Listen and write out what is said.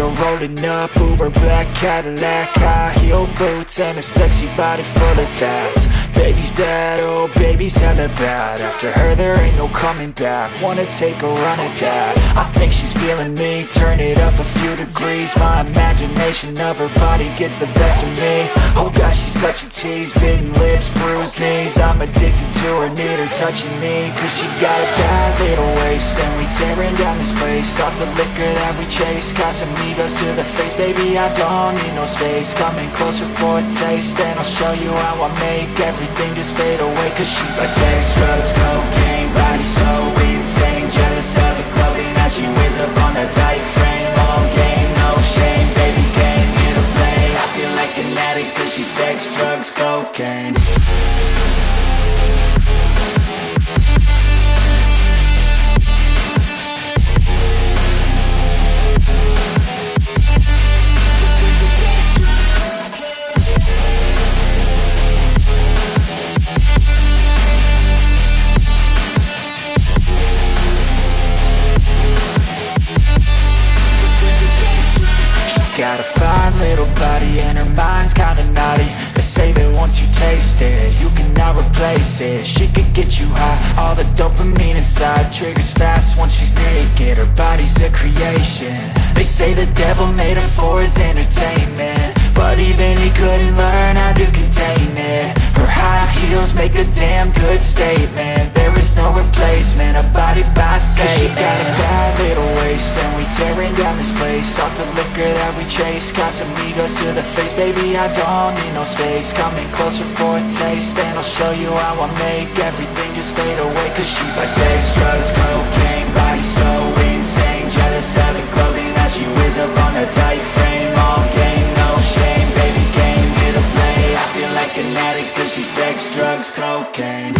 her rolling up, Uber black Cadillac, high heel boots and a sexy body full of tats. Baby's bad, oh baby's hella bad. After her there ain't no coming back. Wanna take a run at that. I think she's feeling me, turn it up a few degrees. My imagination of her body gets the best of me. Oh gosh, she's such a tease, bitten lips, bruised knees. I'm addicted to her, need her touching me, cause she got a bad little waist. And we tearing down this place, off the liquor that we chase. Casamigos to the face, baby I don't need no space. Coming closer for a taste, and I'll show you how I make everything just fade away. Cause she's like sex, drugs, cocaine, body so insane. Jealous of the clothing that she wears up on a tight frame. All game, no shame, baby came here to play. I feel like an addict cause she's sex, drugs, cocaine. Got a fine little body and her mind's kinda naughty. They say that once you taste it, you cannot replace it. She could get you high, all the dopamine inside triggers fast once she's naked. Her body's a creation. They say the devil made her for his entertainment, but even he couldn't learn how to contain it. Her high heels make a damn good statement. There is no replacement, a body by Satan. Cause she got a bad little waist, and we tearing down this place. Off the liquor that we chase, Casamigos to the face. Baby, I don't need no space. Coming closer for a taste, and I'll show you how I make everything just fade away. Cause she's like sex, drugs, cocaine, body so insane. Jealous of the clothing that she wears up on a tight frame. All game, no shame, baby came here to play. I feel like an addict cause she's sex, drugs, cocaine.